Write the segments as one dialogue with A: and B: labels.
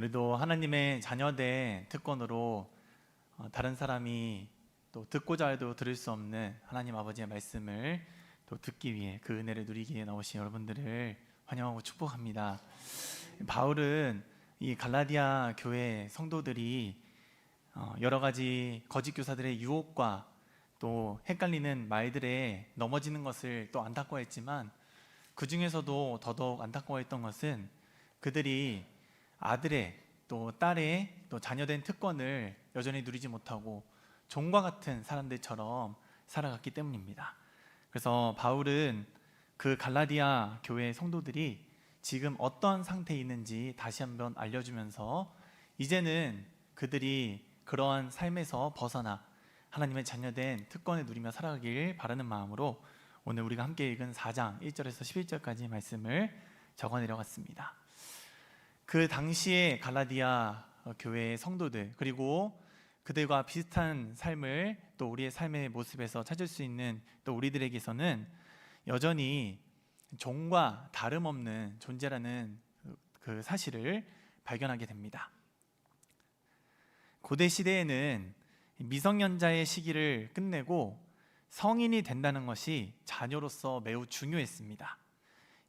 A: 우리도 하나님의 자녀된 특권으로 다른 사람이 또 듣고자 해도 들을 수 없는 하나님 아버지의 말씀을 또 듣기 위해 그 은혜를 누리기 위해 나오신 여러분들을 환영하고 축복합니다. 바울은 이 갈라디아 교회 성도들이 여러 가지 거짓 교사들의 유혹과 또 헷갈리는 말들에 넘어지는 것을 또 안타까워했지만, 그 중에서도 더더욱 안타까워했던 것은 그들이 아들의 또 딸의 또 자녀된 특권을 여전히 누리지 못하고 종과 같은 사람들처럼 살아갔기 때문입니다. 그래서 바울은 그 갈라디아 교회 성도들이 지금 어떤 상태에 있는지 다시 한번 알려주면서, 이제는 그들이 그러한 삶에서 벗어나 하나님의 자녀된 특권을 누리며 살아가길 바라는 마음으로 오늘 우리가 함께 읽은 4장 1절에서 11절까지 말씀을 적어 내려갔습니다. 그 당시에 갈라디아 교회의 성도들, 그리고 그들과 비슷한 삶을 또 우리의 삶의 모습에서 찾을 수 있는 또 우리들에게서는 여전히 종과 다름없는 존재라는 그 사실을 발견하게 됩니다. 고대 시대에는 미성년자의 시기를 끝내고 성인이 된다는 것이 자녀로서 매우 중요했습니다.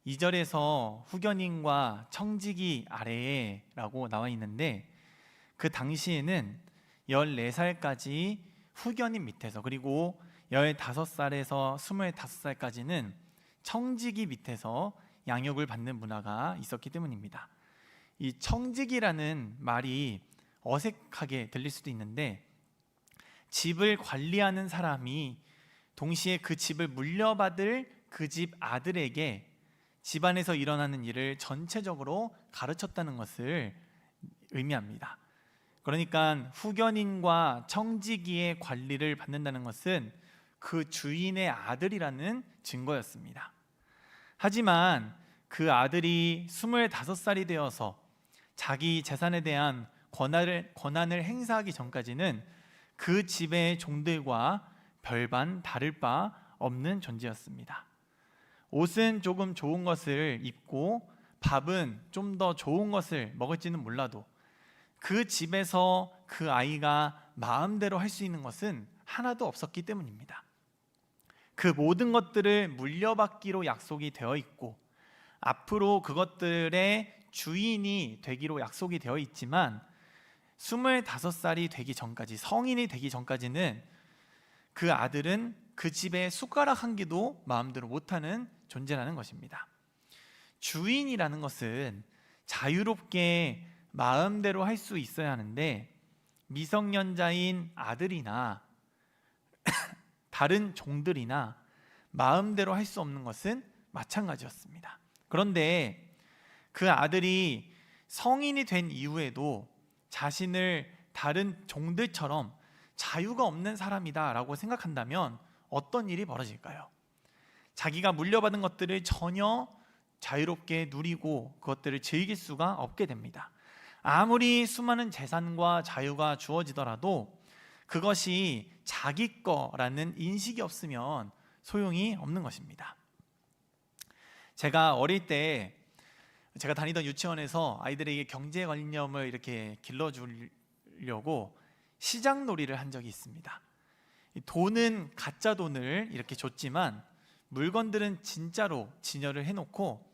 A: 2절에서 후견인과 청지기 아래에 라고 나와 있는데, 그 당시에는 14살까지 후견인 밑에서, 그리고 15살에서 25살까지는 청지기 밑에서 양육을 받는 문화가 있었기 때문입니다. 이 청지기라는 말이 어색하게 들릴 수도 있는데, 집을 관리하는 사람이 동시에 그 집을 물려받을 그 집 아들에게 집안에서 일어나는 일을 전체적으로 가르쳤다는 것을 의미합니다. 그러니까 후견인과 청지기의 관리를 받는다는 것은 그 주인의 아들이라는 증거였습니다. 하지만 그 아들이 25살이 되어서 자기 재산에 대한 권한을 행사하기 전까지는 그 집의 종들과 별반 다를 바 없는 존재였습니다. 옷은 조금 좋은 것을 입고 밥은 좀 더 좋은 것을 먹을지는 몰라도 그 집에서 그 아이가 마음대로 할 수 있는 것은 하나도 없었기 때문입니다. 그 모든 것들을 물려받기로 약속이 되어 있고 앞으로 그것들의 주인이 되기로 약속이 되어 있지만, 25살이 되기 전까지, 성인이 되기 전까지는 그 아들은 그 집에 숟가락 한 개도 마음대로 못하는 존재라는 것입니다. 주인이라는 것은 자유롭게 마음대로 할 수 있어야 하는데, 미성년자인 아들이나 다른 종들이나 마음대로 할 수 없는 것은 마찬가지였습니다. 그런데 그 아들이 성인이 된 이후에도 자신을 다른 종들처럼 자유가 없는 사람이다 라고 생각한다면 어떤 일이 벌어질까요? 자기가 물려받은 것들을 전혀 자유롭게 누리고 그것들을 즐길 수가 없게 됩니다. 아무리 수많은 재산과 자유가 주어지더라도 그것이 자기 거라는 인식이 없으면 소용이 없는 것입니다. 제가 어릴 때 제가 다니던 유치원에서 아이들에게 경제관념을 이렇게 길러주려고 시장놀이를 한 적이 있습니다. 돈은 가짜 돈을 이렇게 줬지만 물건들은 진짜로 진열을 해놓고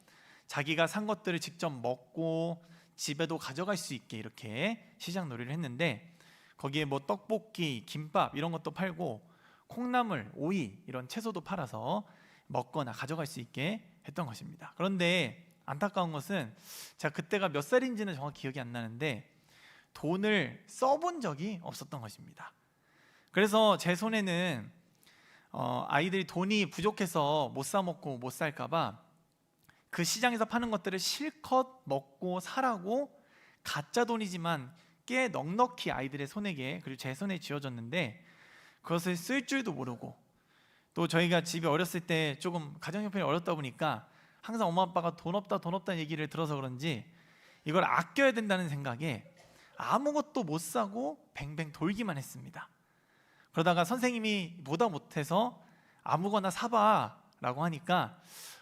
A: 자기가 산 것들을 직접 먹고 집에도 가져갈 수 있게 이렇게 시장놀이를 했는데, 거기에 뭐 떡볶이, 김밥 이런 것도 팔고 콩나물, 오이 이런 채소도 팔아서 먹거나 가져갈 수 있게 했던 것입니다. 그런데 안타까운 것은 제가 그때가 몇 살인지는 정확히 기억이 안 나는데 돈을 써본 적이 없었던 것입니다. 그래서 제 손에는 아이들이 돈이 부족해서 못 사 먹고 못 살까 봐 그 시장에서 파는 것들을 실컷 먹고 사라고 가짜 돈이지만 꽤 넉넉히 아이들의 손에게, 그리고 제 손에 쥐어줬는데 그것을 쓸 줄도 모르고, 또 저희가 집에 어렸을 때 조금 가정 형편이 어렵다 보니까 항상 엄마 아빠가 돈 없다 얘기를 들어서 그런지 이걸 아껴야 된다는 생각에 아무것도 못 사고 뱅뱅 돌기만 했습니다. 그러다가 선생님이 보다 못해서 아무거나 사봐 라고 하니까,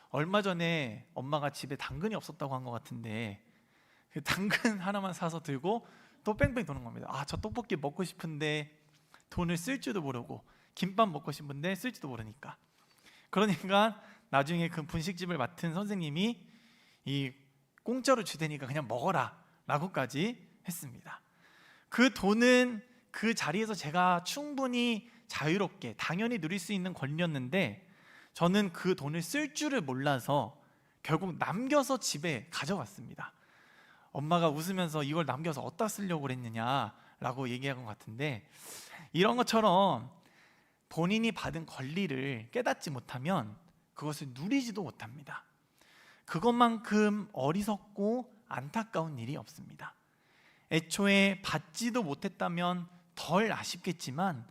A: 얼마 전에 엄마가 집에 당근이 없었다고 한 것 같은데 그 당근 하나만 사서 들고 또 뺑뺑 도는 겁니다. 아, 저 떡볶이 먹고 싶은데 돈을 쓸 줄도 모르고, 김밥 먹고 싶은데 쓸 줄도 모르니까. 그러니까 나중에 그 분식집을 맡은 선생님이 이 공짜로 주대니까 그냥 먹어라 라고까지 했습니다. 그 돈은 그 자리에서 제가 충분히 자유롭게 당연히 누릴 수 있는 권리였는데, 저는 그 돈을 쓸 줄을 몰라서 결국 남겨서 집에 가져갔습니다. 엄마가 웃으면서 이걸 남겨서 어디다 쓰려고 그랬느냐라고 얘기한 것 같은데, 이런 것처럼 본인이 받은 권리를 깨닫지 못하면 그것을 누리지도 못합니다. 그것만큼 어리석고 안타까운 일이 없습니다. 애초에 받지도 못했다면 덜 아쉽겠지만,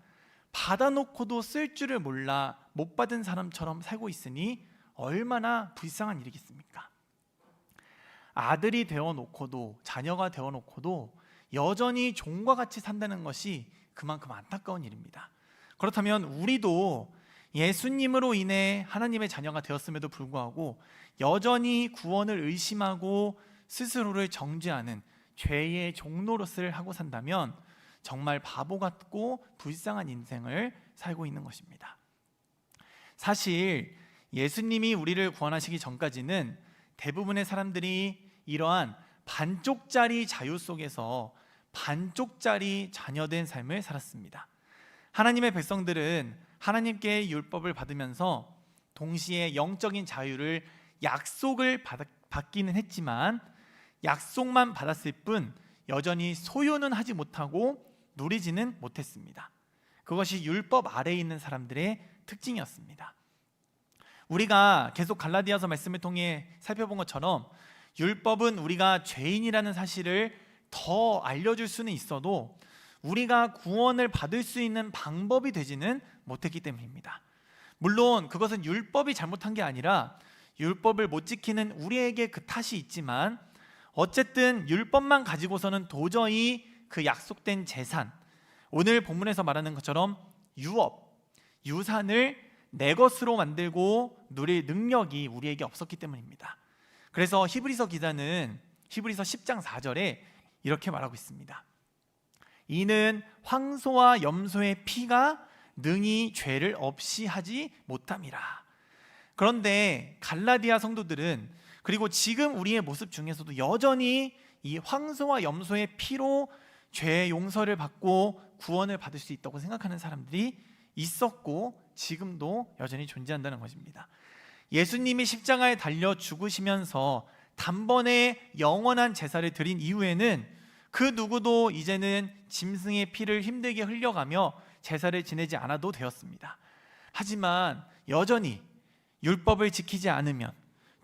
A: 받아놓고도 쓸 줄을 몰라 못 받은 사람처럼 살고 있으니 얼마나 불쌍한 일이겠습니까? 아들이 되어놓고도, 자녀가 되어놓고도 여전히 종과 같이 산다는 것이 그만큼 안타까운 일입니다. 그렇다면 우리도 예수님으로 인해 하나님의 자녀가 되었음에도 불구하고 여전히 구원을 의심하고 스스로를 정죄하는 죄의 종노릇을 하고 산다면 정말 바보 같고 불쌍한 인생을 살고 있는 것입니다. 사실 예수님이 우리를 구원하시기 전까지는 대부분의 사람들이 이러한 반쪽짜리 자유 속에서 반쪽짜리 자녀된 삶을 살았습니다. 하나님의 백성들은 하나님께 율법을 받으면서 동시에 영적인 자유를, 약속을 받기는 했지만 약속만 받았을 뿐 여전히 소유는 하지 못하고 누리지는 못했습니다. 그것이 율법 아래에 있는 사람들의 특징이었습니다. 우리가 계속 갈라디아서 말씀을 통해 살펴본 것처럼 율법은 우리가 죄인이라는 사실을 더 알려줄 수는 있어도 우리가 구원을 받을 수 있는 방법이 되지는 못했기 때문입니다. 물론 그것은 율법이 잘못한 게 아니라 율법을 못 지키는 우리에게 그 탓이 있지만, 어쨌든 율법만 가지고서는 도저히 그 약속된 재산, 오늘 본문에서 말하는 것처럼 유업, 유산을 내 것으로 만들고 누릴 능력이 우리에게 없었기 때문입니다. 그래서 히브리서 기자는 히브리서 10장 4절에 이렇게 말하고 있습니다. 이는 황소와 염소의 피가 능히 죄를 없이 하지 못함이라. 그런데 갈라디아 성도들은, 그리고 지금 우리의 모습 중에서도 여전히 이 황소와 염소의 피로 죄의 용서를 받고 구원을 받을 수 있다고 생각하는 사람들이 있었고 지금도 여전히 존재한다는 것입니다. 예수님이 십자가에 달려 죽으시면서 단번에 영원한 제사를 드린 이후에는 그 누구도 이제는 짐승의 피를 힘들게 흘려가며 제사를 지내지 않아도 되었습니다. 하지만 여전히 율법을 지키지 않으면,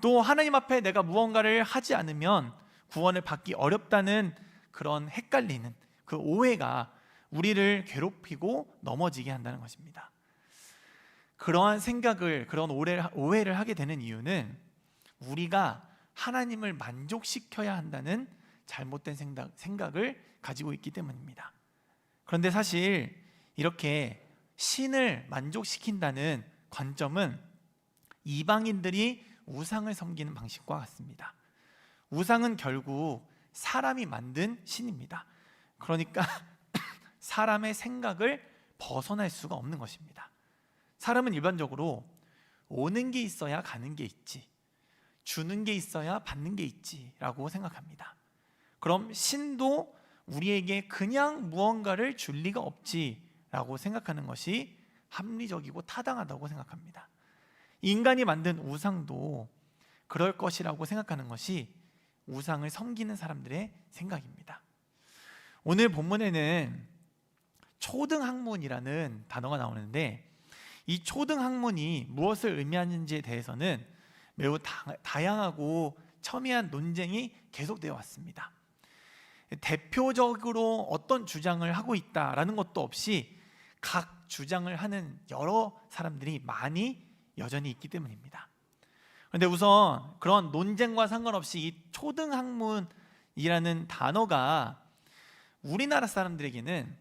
A: 또 하나님 앞에 내가 무언가를 하지 않으면 구원을 받기 어렵다는 그런 헷갈리는 그 오해가 우리를 괴롭히고 넘어지게 한다는 것입니다. 그러한 생각을, 그런 오해를 하게 되는 이유는 우리가 하나님을 만족시켜야 한다는 잘못된 생각을 가지고 있기 때문입니다. 그런데 사실 이렇게 신을 만족시킨다는 관점은 이방인들이 우상을 섬기는 방식과 같습니다. 우상은 결국 사람이 만든 신입니다. 그러니까 사람의 생각을 벗어날 수가 없는 것입니다. 사람은 일반적으로 오는 게 있어야 가는 게 있지, 주는 게 있어야 받는 게 있지 라고 생각합니다. 그럼 신도 우리에게 그냥 무언가를 줄 리가 없지 라고 생각하는 것이 합리적이고 타당하다고 생각합니다. 인간이 만든 우상도 그럴 것이라고 생각하는 것이 우상을 섬기는 사람들의 생각입니다. 오늘 본문에는 초등학문이라는 단어가 나오는데, 이 초등학문이 무엇을 의미하는지에 대해서는 매우 다양하고 첨예한 논쟁이 계속되어 왔습니다. 대표적으로 어떤 주장을 하고 있다라는 것도 없이 각 주장을 하는 여러 사람들이 많이 여전히 있기 때문입니다. 그런데 우선 그런 논쟁과 상관없이 이 초등학문이라는 단어가 우리나라 사람들에게는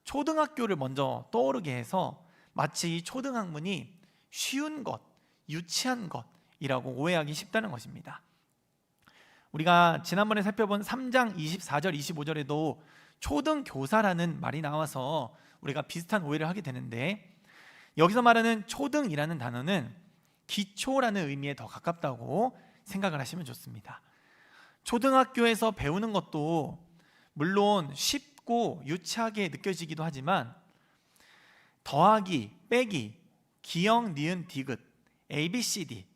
A: 초등학교를 먼저 떠오르게 해서 마치 이 초등학문이 쉬운 것, 유치한 것이라고 오해하기 쉽다는 것입니다. 우리가 지난번에 살펴본 3장 24절 25절에도 초등교사라는 말이 나와서 우리가 비슷한 오해를 하게 되는데, 여기서 말하는 초등이라는 단어는 기초라는 의미에 더 가깝다고 생각을 하시면 좋습니다. 초등학교에서 배우는 것도 물론 쉽고 유치하게 느껴지기도 하지만 더하기, 빼기, 기역, 니은, 디귿, ABCD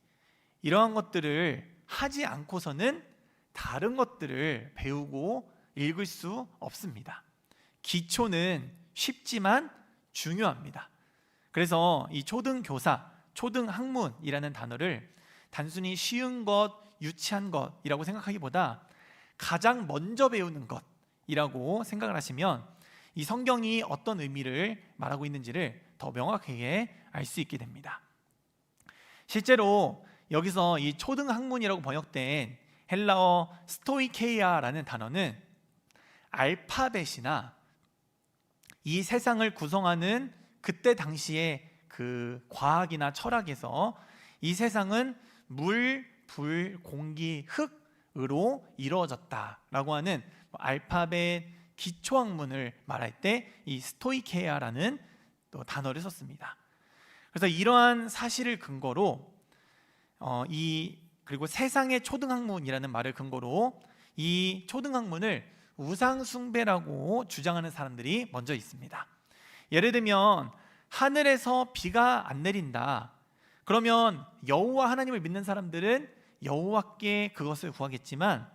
A: 이러한 것들을 하지 않고서는 다른 것들을 배우고 읽을 수 없습니다. 기초는 쉽지만 중요합니다. 그래서 이 초등교사, 초등학문이라는 단어를 단순히 쉬운 것, 유치한 것이라고 생각하기보다 가장 먼저 배우는 것이라고 생각을 하시면 이 성경이 어떤 의미를 말하고 있는지를 더 명확하게 알 수 있게 됩니다. 실제로 여기서 이 초등학문이라고 번역된 헬라어 스토이케이아라는 단어는 알파벳이나 이 세상을 구성하는 그때 당시에 그 과학이나 철학에서 이 세상은 물, 불, 공기, 흙으로 이루어졌다라고 하는 알파벳 기초학문을 말할 때 이 스토이케아라는 또 단어를 썼습니다. 그래서 이러한 사실을 근거로 그리고 세상의 초등학문이라는 말을 근거로 이 초등학문을 우상숭배라고 주장하는 사람들이 먼저 있습니다. 예를 들면 하늘에서 비가 안 내린다, 그러면 여호와 하나님을 믿는 사람들은 여호와께 그것을 구하겠지만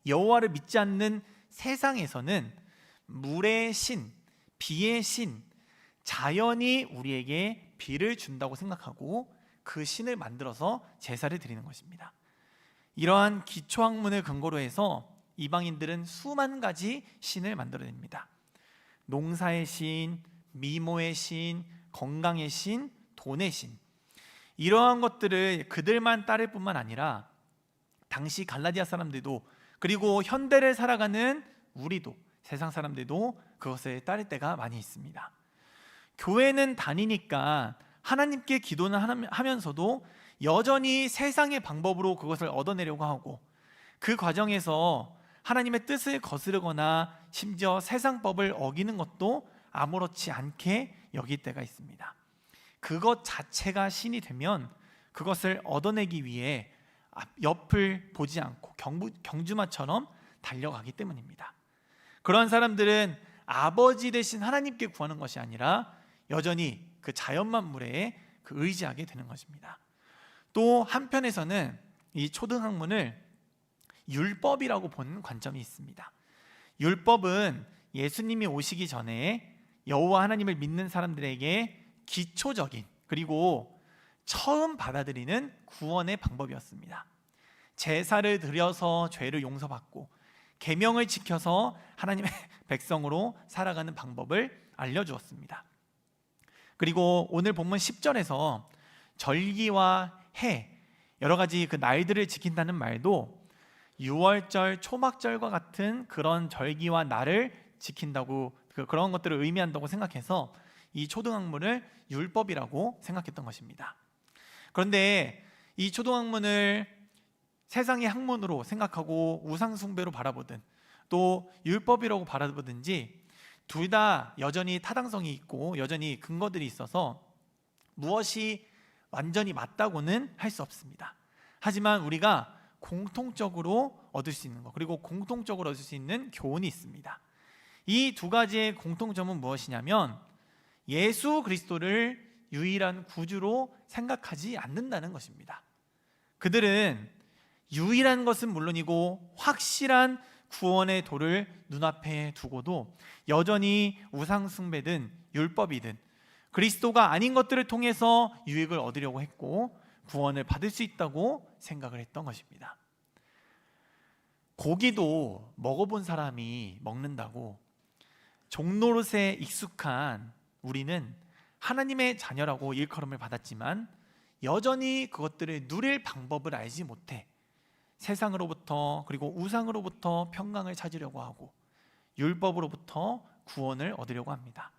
A: 여호와를 믿지 않는 세상에서는 물의 신, 비의 신, 자연이 우리에게 비를 준다고 생각하고 그 신을 만들어서 제사를 드리는 것입니다. 이러한 기초학문을 근거로 해서 이방인들은 수만 가지 신을 만들어냅니다. 농사의 신, 미모의 신, 건강의 신, 돈의 신, 이러한 것들을 그들만 따를 뿐만 아니라 당시 갈라디아 사람들도, 그리고 현대를 살아가는 우리도, 세상 사람들도 그것을 따를 때가 많이 있습니다. 교회는 다니니까 하나님께 기도는 하면서도 여전히 세상의 방법으로 그것을 얻어내려고 하고, 그 과정에서 하나님의 뜻을 거스르거나 심지어 세상법을 어기는 것도 아무렇지 않게 여길 때가 있습니다. 그것 자체가 신이 되면 그것을 얻어내기 위해 옆을 보지 않고 경주마처럼 달려가기 때문입니다. 그러한 사람들은 아버지 되신 하나님께 구하는 것이 아니라 여전히 그 자연만물에 의지하게 되는 것입니다. 또 한편에서는 이 초등학문을 율법이라고 보는 관점이 있습니다. 율법은 예수님이 오시기 전에 여호와 하나님을 믿는 사람들에게 기초적인, 그리고 처음 받아들이는 구원의 방법이었습니다. 제사를 드려서 죄를 용서받고 계명을 지켜서 하나님의 백성으로 살아가는 방법을 알려주었습니다. 그리고 오늘 본문 10절에서 절기와 해, 여러 가지 그 날들을 지킨다는 말도 유월절, 초막절과 같은 그런 절기와 날을 지킨다고, 그런 것들을 의미한다고 생각해서 이 초등학문을 율법이라고 생각했던 것입니다. 그런데 이 초등학문을 세상의 학문으로 생각하고 우상숭배로 바라보든 또 율법이라고 바라보든지 둘 다 여전히 타당성이 있고 여전히 근거들이 있어서 무엇이 완전히 맞다고는 할 수 없습니다. 하지만 우리가 공통적으로 얻을 수 있는 것, 그리고 공통적으로 얻을 수 있는 교훈이 있습니다. 이 두 가지의 공통점은 무엇이냐면 예수 그리스도를 유일한 구주로 생각하지 않는다는 것입니다. 그들은 유일한 것은 물론이고 확실한 구원의 도를 눈앞에 두고도 여전히 우상숭배든 율법이든 그리스도가 아닌 것들을 통해서 유익을 얻으려고 했고 구원을 받을 수 있다고 생각을 했던 것입니다. 고기도 먹어본 사람이 먹는다고 종노릇에 익숙한 우리는 하나님의 자녀라고 일컬음을 받았지만 여전히 그것들을 누릴 방법을 알지 못해 세상으로부터, 그리고 우상으로부터 평강을 찾으려고 하고 율법으로부터 구원을 얻으려고 합니다.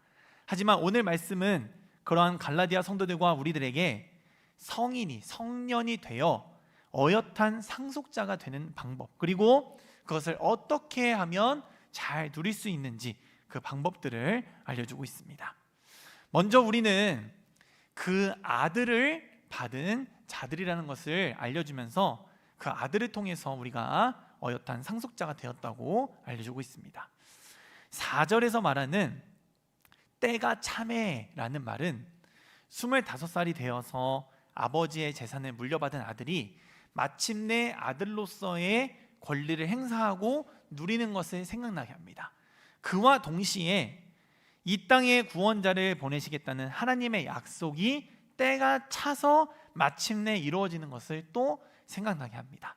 A: 하지만 오늘 말씀은 그러한 갈라디아 성도들과 우리들에게 성인이, 성년이 되어 어엿한 상속자가 되는 방법, 그리고 그것을 어떻게 하면 잘 누릴 수 있는지 그 방법들을 알려주고 있습니다. 먼저 우리는 그 아들을 받은 자들이라는 것을 알려주면서 그 아들을 통해서 우리가 어엿한 상속자가 되었다고 알려주고 있습니다. 4절에서 말하는 때가 참해라는 말은 25살이 되어서 아버지의 재산을 물려받은 아들이 마침내 아들로서의 권리를 행사하고 누리는 것을 생각나게 합니다. 그와 동시에 이 땅에 구원자를 보내시겠다는 하나님의 약속이 때가 차서 마침내 이루어지는 것을 또 생각나게 합니다.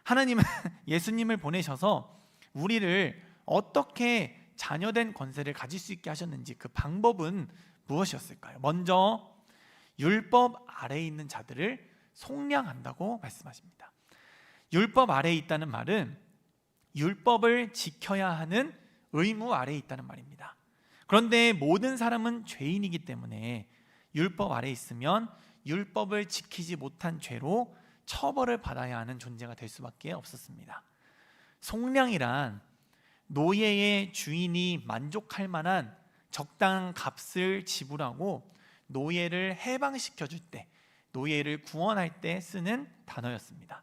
A: 하나님은 예수님을 보내셔서 우리를 어떻게 자녀된 권세를 가질 수 있게 하셨는지 그 방법은 무엇이었을까요? 먼저 율법 아래에 있는 자들을 속량한다고 말씀하십니다. 율법 아래에 있다는 말은 율법을 지켜야 하는 의무 아래에 있다는 말입니다. 그런데 모든 사람은 죄인이기 때문에 율법 아래에 있으면 율법을 지키지 못한 죄로 처벌을 받아야 하는 존재가 될 수밖에 없었습니다. 속량이란 노예의 주인이 만족할 만한 적당한 값을 지불하고 노예를 해방시켜 줄 때, 노예를 구원할 때 쓰는 단어였습니다.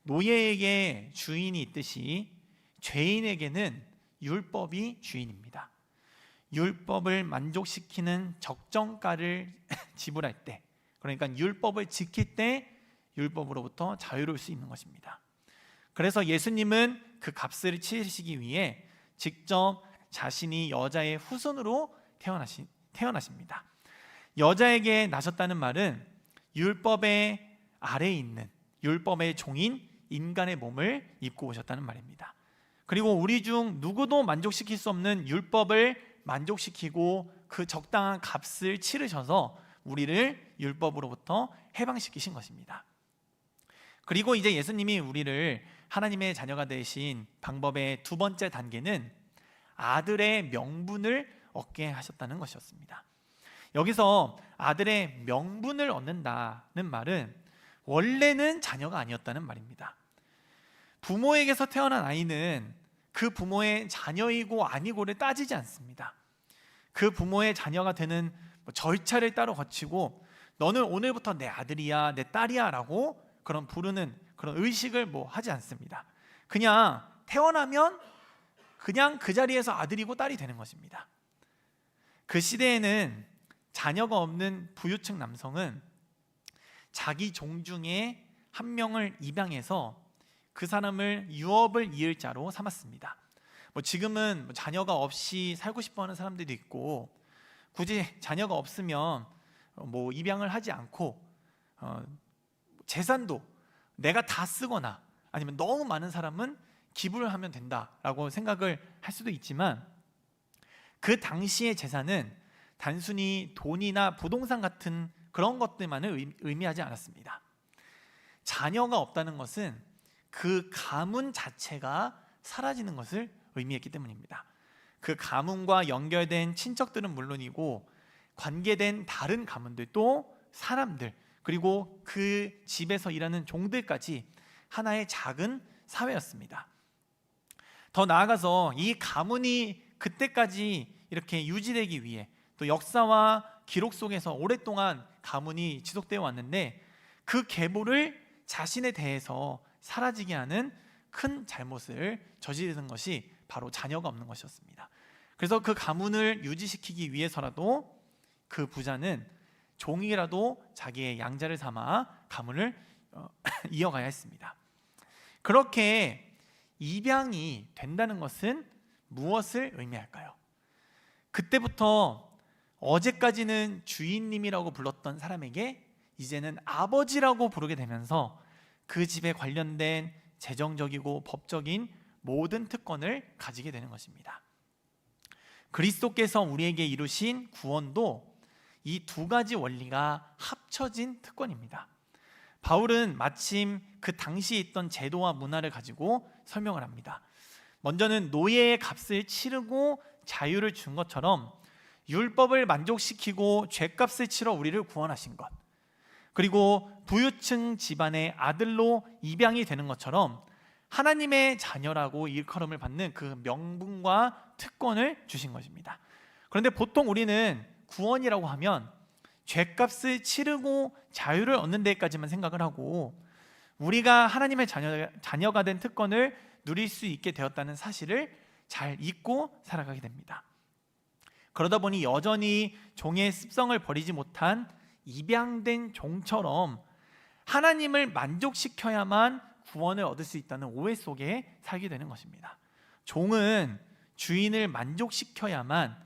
A: 노예에게 주인이 있듯이 죄인에게는 율법이 주인입니다. 율법을 만족시키는 적정가를 지불할 때, 그러니까 율법을 지킬 때 율법으로부터 자유로울 수 있는 것입니다. 그래서 예수님은 그 값을 치르시기 위해 직접 자신이 여자의 후손으로 태어나십니다. 여자에게 나셨다는 말은 율법의 아래에 있는 율법의 종인 인간의 몸을 입고 오셨다는 말입니다. 그리고 우리 중 누구도 만족시킬 수 없는 율법을 만족시키고 그 적당한 값을 치르셔서 우리를 율법으로부터 해방시키신 것입니다. 그리고 이제 예수님이 우리를 하나님의 자녀가 되신 방법의 두 번째 단계는 아들의 명분을 얻게 하셨다는 것이었습니다. 여기서 아들의 명분을 얻는다는 말은 원래는 자녀가 아니었다는 말입니다. 부모에게서 태어난 아이는 그 부모의 자녀이고 아니고를 따지지 않습니다. 그 부모의 자녀가 되는 절차를 따로 거치고 너는 오늘부터 내 아들이야, 내 딸이야 라고 그런 부르는 그런 의식을 하지 않습니다. 그냥 태어나면 그냥 그 자리에서 아들이고 딸이 되는 것입니다. 그 시대에는 자녀가 없는 부유층 남성은 자기 종 중에 한 명을 입양해서 그 사람을 유업을 이을 자로 삼았습니다. 지금은 자녀가 없이 살고 싶어하는 사람들도 있고 굳이 자녀가 없으면 입양을 하지 않고 재산도 내가 다 쓰거나 아니면 너무 많은 사람은 기부를 하면 된다라고 생각을 할 수도 있지만 그 당시의 재산은 단순히 돈이나 부동산 같은 그런 것들만을 의미하지 않았습니다. 자녀가 없다는 것은 그 가문 자체가 사라지는 것을 의미했기 때문입니다. 그 가문과 연결된 친척들은 물론이고 관계된 다른 가문들도 사람들, 그리고 그 집에서 일하는 종들까지 하나의 작은 사회였습니다. 더 나아가서 이 가문이 그때까지 이렇게 유지되기 위해 또 역사와 기록 속에서 오랫동안 가문이 지속되어 왔는데 그 계보를 자신에 대해서 사라지게 하는 큰 잘못을 저지르는 것이 바로 자녀가 없는 것이었습니다. 그래서 그 가문을 유지시키기 위해서라도 그 부자는 종이라도 자기의 양자를 삼아 가문을 이어가야 했습니다. 그렇게 입양이 된다는 것은 무엇을 의미할까요? 그때부터 어제까지는 주인님이라고 불렀던 사람에게 이제는 아버지라고 부르게 되면서 그 집에 관련된 재정적이고 법적인 모든 특권을 가지게 되는 것입니다. 그리스도께서 우리에게 이루신 구원도 이 두 가지 원리가 합쳐진 특권입니다. 바울은 마침 그 당시에 있던 제도와 문화를 가지고 설명을 합니다. 먼저는 노예의 값을 치르고 자유를 준 것처럼 율법을 만족시키고 죄값을 치러 우리를 구원하신 것, 그리고 부유층 집안의 아들로 입양이 되는 것처럼 하나님의 자녀라고 일컬음을 받는 그 명분과 특권을 주신 것입니다. 그런데 보통 우리는 구원이라고 하면 죄값을 치르고 자유를 얻는 데까지만 생각을 하고, 우리가 하나님의 자녀가 된 특권을 누릴 수 있게 되었다는 사실을 잘 잊고 살아가게 됩니다. 그러다 보니 여전히 종의 습성을 버리지 못한 입양된 종처럼 하나님을 만족시켜야만 구원을 얻을 수 있다는 오해 속에 살게 되는 것입니다. 종은 주인을 만족시켜야만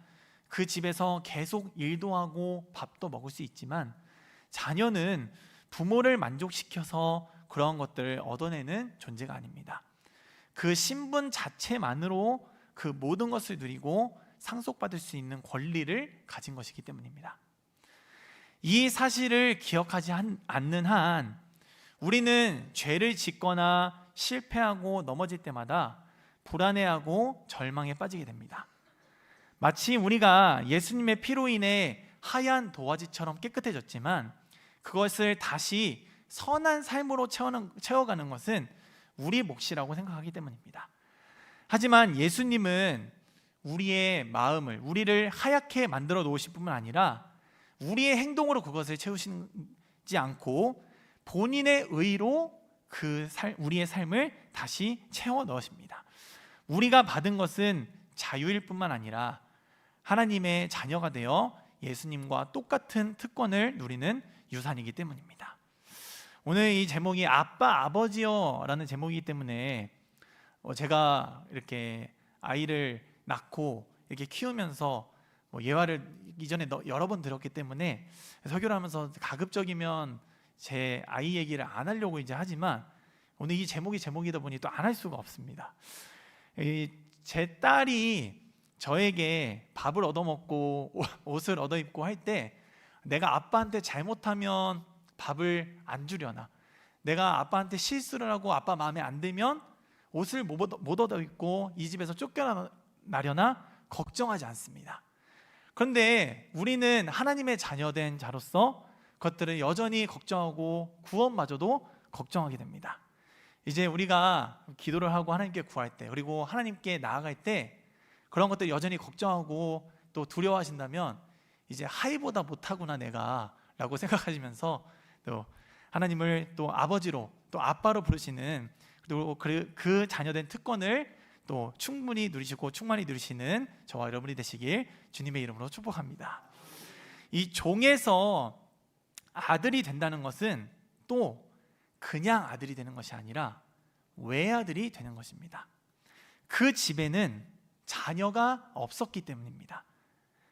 A: 그 집에서 계속 일도 하고 밥도 먹을 수 있지만, 자녀는 부모를 만족시켜서 그런 것들을 얻어내는 존재가 아닙니다. 그 신분 자체만으로 그 모든 것을 누리고 상속받을 수 있는 권리를 가진 것이기 때문입니다. 이 사실을 기억하지 않는 한 우리는 죄를 짓거나 실패하고 넘어질 때마다 불안해하고 절망에 빠지게 됩니다. 마치 우리가 예수님의 피로 인해 하얀 도화지처럼 깨끗해졌지만 그것을 다시 선한 삶으로 채워가는 것은 우리 몫이라고 생각하기 때문입니다. 하지만 예수님은 우리의 마음을, 우리를 하얗게 만들어 놓으실 뿐만 아니라 우리의 행동으로 그것을 채우시지 않고 본인의 의로 우리의 삶을 다시 채워 넣으십니다. 우리가 받은 것은 자유일 뿐만 아니라 하나님의 자녀가 되어 예수님과 똑같은 특권을 누리는 유산이기 때문입니다. 오늘 이 제목이 아빠 아버지요 라는 제목이기 때문에 제가 이렇게 아이를 낳고 이렇게 키우면서 예화를 이전에 여러 번 들었기 때문에 설교를 하면서 가급적이면 제 아이 얘기를 안 하려고 이제 하지만, 오늘 이 제목이 제목이다 보니 또 안 할 수가 없습니다. 제 딸이 저에게 밥을 얻어먹고 옷을 얻어입고 할 때 내가 아빠한테 잘못하면 밥을 안 주려나, 내가 아빠한테 실수를 하고 아빠 마음에 안 들면 옷을 못 얻어입고 이 집에서 쫓겨나려나 걱정하지 않습니다. 그런데 우리는 하나님의 자녀된 자로서 그것들을 여전히 걱정하고 구원마저도 걱정하게 됩니다. 이제 우리가 기도를 하고 하나님께 구할 때, 그리고 하나님께 나아갈 때 그런 것들 여전히 걱정하고 또 두려워하신다면 이제 하이보다 못하구나 내가 라고 생각하시면서 또 하나님을 또 아버지로 또 아빠로 부르시는, 또 그 자녀된 특권을 또 충분히 누리시고 충만히 누리시는 저와 여러분이 되시길 주님의 이름으로 축복합니다. 이 종에서 아들이 된다는 것은 또 그냥 아들이 되는 것이 아니라 외아들이 되는 것입니다. 그 집에는 자녀가 없었기 때문입니다.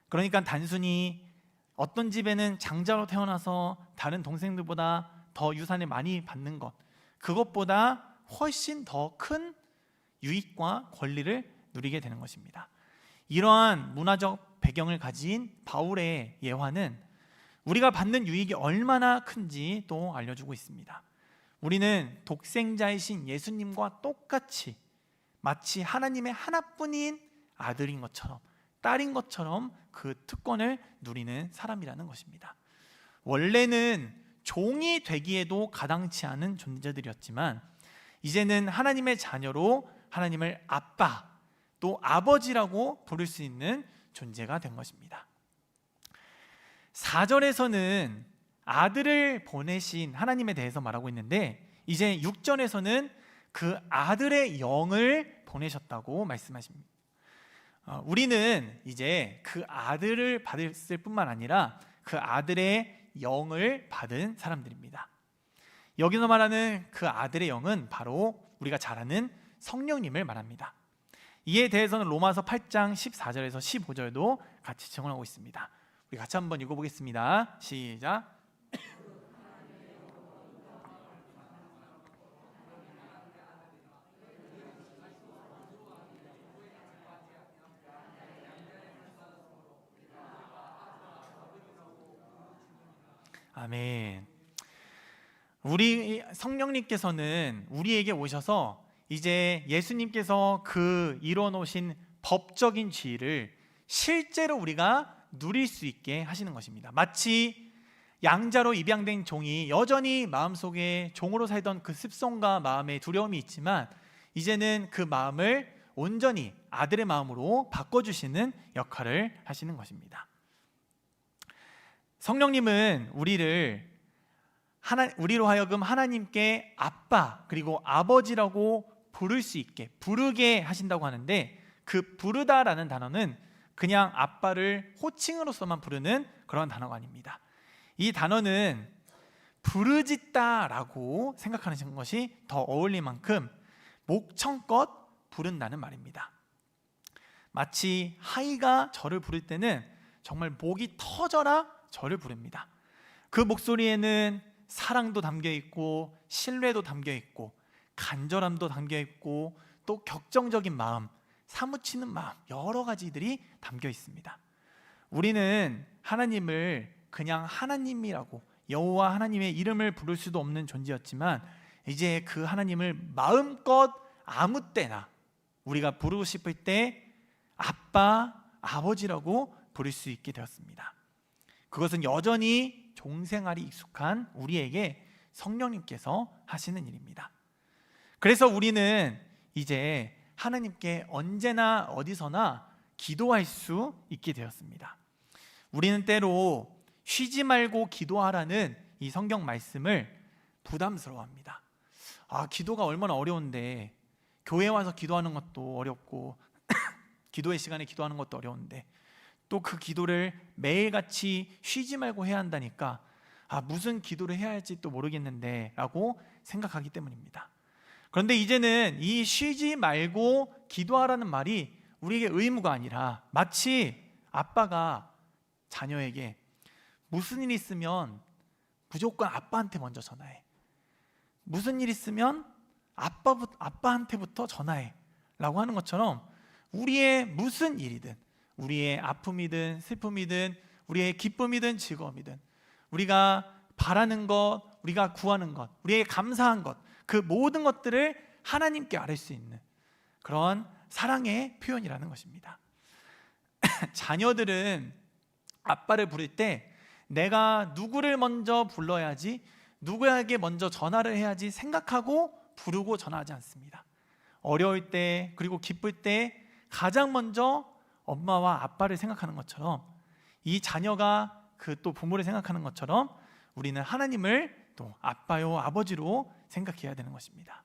A: 그러니까 단순히 어떤 집에는 장자로 태어나서 다른 동생들보다 더 유산을 많이 받는 것, 그것보다 훨씬 더 큰 유익과 권리를 누리게 되는 것입니다. 이러한 문화적 배경을 가진 바울의 예화는 우리가 받는 유익이 얼마나 큰지 또 알려주고 있습니다. 우리는 독생자이신 예수님과 똑같이 마치 하나님의 하나뿐인 아들인 것처럼, 딸인 것처럼 그 특권을 누리는 사람이라는 것입니다. 원래는 종이 되기에도 가당치 않은 존재들이었지만 이제는 하나님의 자녀로 하나님을 아빠, 또 아버지라고 부를 수 있는 존재가 된 것입니다. 4절에서는 아들을 보내신 하나님에 대해서 말하고 있는데, 이제 6절에서는 그 아들의 영을 보내셨다고 말씀하십니다. 우리는 이제 그 아들을 받았을 뿐만 아니라 그 아들의 영을 받은 사람들입니다. 여기서 말하는 그 아들의 영은 바로 우리가 잘 아는 성령님을 말합니다. 이에 대해서는 로마서 8장 14절에서 15절도 같이 증언하고 있습니다. 우리 같이 한번 읽어보겠습니다. 시작. 아멘. 우리 성령님께서는 우리에게 오셔서 이제 예수님께서 그 이뤄 놓으신 법적인 지위를 실제로 우리가 누릴 수 있게 하시는 것입니다. 마치 양자로 입양된 종이 여전히 마음속에 종으로 살던 그 습성과 마음의 두려움이 있지만 이제는 그 마음을 온전히 아들의 마음으로 바꿔주시는 역할을 하시는 것입니다. 성령님은 우리로 하여금 하나님께 아빠 그리고 아버지라고 부를 수 있게 부르게 하신다고 하는데, 그 부르다라는 단어는 그냥 아빠를 호칭으로서만 부르는 그런 단어가 아닙니다. 이 단어는 부르짖다라고 생각하는 것이 더 어울릴 만큼 목청껏 부른다는 말입니다. 마치 하이가 저를 부를 때는 정말 목이 터져라 저를 부릅니다. 그 목소리에는 사랑도 담겨 있고 신뢰도 담겨 있고 간절함도 담겨 있고 또 격정적인 마음, 사무치는 마음, 여러 가지들이 담겨 있습니다. 우리는 하나님을 그냥 하나님이라고, 여호와 하나님의 이름을 부를 수도 없는 존재였지만 이제 그 하나님을 마음껏 아무 때나 우리가 부르고 싶을 때 아빠, 아버지라고 부를 수 있게 되었습니다. 그것은 여전히 종생활이 익숙한 우리에게 성령님께서 하시는 일입니다. 그래서 우리는 이제 하나님께 언제나 어디서나 기도할 수 있게 되었습니다. 우리는 때로 쉬지 말고 기도하라는 이 성경 말씀을 부담스러워합니다. 기도가 얼마나 어려운데, 교회 와서 기도하는 것도 어렵고 기도의 시간에 기도하는 것도 어려운데 또 그 기도를 매일같이 쉬지 말고 해야 한다니까 무슨 기도를 해야 할지 또 모르겠는데 라고 생각하기 때문입니다. 그런데 이제는 이 쉬지 말고 기도하라는 말이 우리에게 의무가 아니라 마치 아빠가 자녀에게 무슨 일 있으면 무조건 아빠한테 먼저 전화해, 무슨 일 있으면 아빠한테부터 전화해 라고 하는 것처럼 우리의 무슨 일이든, 우리의 아픔이든 슬픔이든 우리의 기쁨이든 즐거움이든 우리가 바라는 것, 우리가 구하는 것, 우리의 감사한 것, 그 모든 것들을 하나님께 아뢰 수 있는 그런 사랑의 표현이라는 것입니다. 자녀들은 아빠를 부를 때 내가 누구를 먼저 불러야지, 누구에게 먼저 전화를 해야지 생각하고 부르고 전화하지 않습니다. 어려울 때 그리고 기쁠 때 가장 먼저 엄마와 아빠를 생각하는 것처럼, 이 자녀가 그 또 부모를 생각하는 것처럼 우리는 하나님을 또 아빠요 아버지로 생각해야 되는 것입니다.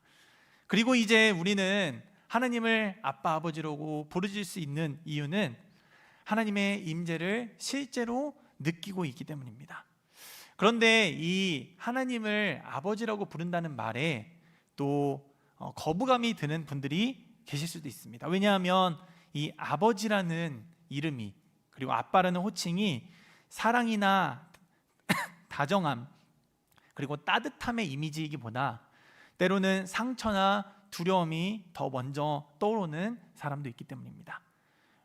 A: 그리고 이제 우리는 하나님을 아빠 아버지라고 부르실 수 있는 이유는 하나님의 임재를 실제로 느끼고 있기 때문입니다. 그런데 이 하나님을 아버지라고 부른다는 말에 또 거부감이 드는 분들이 계실 수도 있습니다. 왜냐하면 이 아버지라는 이름이, 그리고 아빠라는 호칭이 사랑이나 다정함 그리고 따뜻함의 이미지이기보다 때로는 상처나 두려움이 더 먼저 떠오르는 사람도 있기 때문입니다.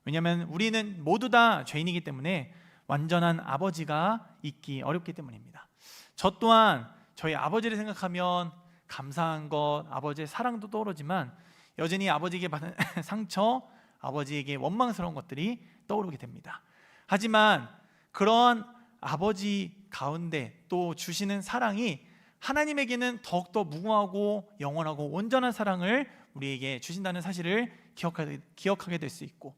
A: 왜냐하면 우리는 모두 다 죄인이기 때문에 완전한 아버지가 있기 어렵기 때문입니다. 저 또한 저희 아버지를 생각하면 감사한 것, 아버지의 사랑도 떠오르지만 여전히 아버지에게 받은 상처, 아버지에게 원망스러운 것들이 떠오르게 됩니다. 하지만 그런 아버지 가운데 또 주시는 사랑이 하나님에게는 더욱더 무궁하고 영원하고 온전한 사랑을 우리에게 주신다는 사실을 기억하게 될 수 있고,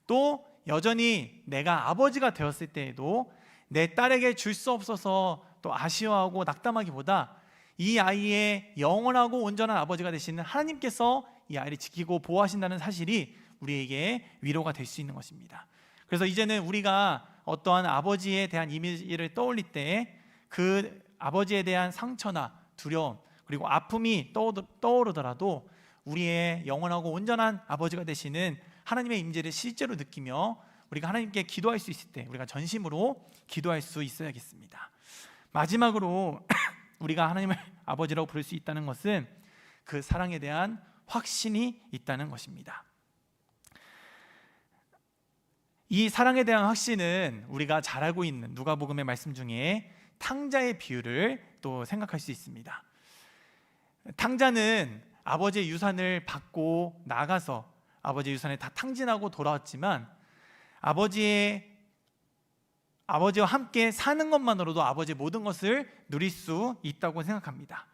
A: 또 여전히 내가 아버지가 되었을 때에도 내 딸에게 줄 수 없어서 또 아쉬워하고 낙담하기보다 이 아이의 영원하고 온전한 아버지가 되시는 하나님께서 이 아이를 지키고 보호하신다는 사실이 우리에게 위로가 될 수 있는 것입니다. 그래서 이제는 우리가 어떠한 아버지에 대한 이미지를 떠올릴 때 그 아버지에 대한 상처나 두려움 그리고 아픔이 떠오르더라도 우리의 영원하고 온전한 아버지가 되시는 하나님의 임재를 실제로 느끼며 우리가 하나님께 기도할 수 있을 때 우리가 전심으로 기도할 수 있어야겠습니다. 마지막으로 우리가 하나님을 아버지라고 부를 수 있다는 것은 그 사랑에 대한 확신이 있다는 것입니다. 이 사랑에 대한 확신은 우리가 잘 알고 있는 누가복음의 말씀 중에 탕자의 비유를 또 생각할 수 있습니다. 탕자는 아버지의 유산을 받고 나가서 아버지의 유산을 다 탕진하고 돌아왔지만 아버지의 아버지와 함께 사는 것만으로도 아버지의 모든 것을 누릴 수 있다고 생각합니다.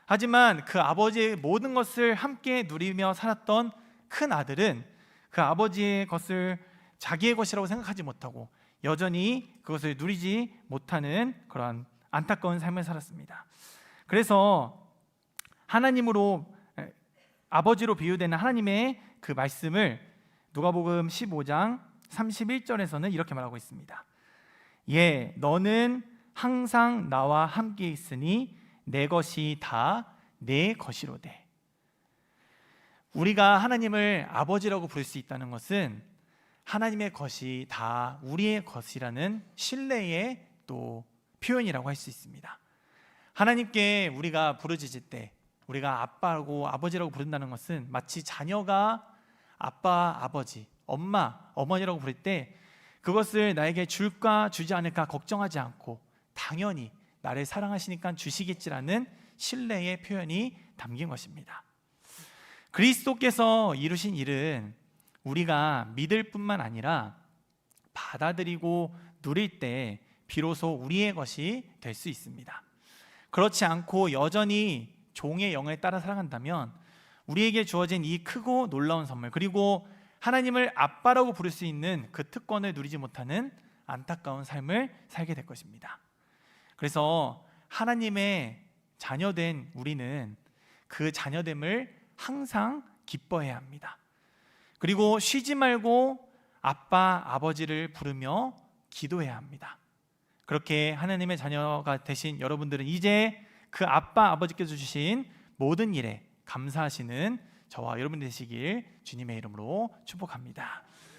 A: 하지만 그 아버지의 모든 것을 함께 누리며 살았던 큰 아들은 그 아버지의 것을 자기의 것이라고 생각하지 못하고 여전히 그것을 누리지 못하는 그러한 안타까운 삶을 살았습니다. 그래서 하나님으로, 아버지로 비유되는 하나님의 그 말씀을 누가복음 15장 31절에서는 이렇게 말하고 있습니다. 예, 너는 항상 나와 함께 있으니 내 것이 다 내 것이로되. 우리가 하나님을 아버지라고 부를 수 있다는 것은 하나님의 것이 다 우리의 것이라는 신뢰의 또 표현이라고 할 수 있습니다. 하나님께 우리가 부르짖을 때 우리가 아빠라고 아버지라고 부른다는 것은 마치 자녀가 아빠, 아버지, 엄마, 어머니라고 부를 때 그것을 나에게 줄까 주지 않을까 걱정하지 않고 당연히 나를 사랑하시니까 주시겠지라는 신뢰의 표현이 담긴 것입니다. 그리스도께서 이루신 일은 우리가 믿을 뿐만 아니라 받아들이고 누릴 때 비로소 우리의 것이 될 수 있습니다. 그렇지 않고 여전히 종의 영을 따라 살아간다면 우리에게 주어진 이 크고 놀라운 선물, 그리고 하나님을 아빠라고 부를 수 있는 그 특권을 누리지 못하는 안타까운 삶을 살게 될 것입니다. 그래서 하나님의 자녀된 우리는 그 자녀됨을 항상 기뻐해야 합니다. 그리고 쉬지 말고 아빠, 아버지를 부르며 기도해야 합니다. 그렇게 하나님의 자녀가 되신 여러분들은 이제 그 아빠, 아버지께서 주신 모든 일에 감사하시는 저와 여러분 되시길 주님의 이름으로 축복합니다.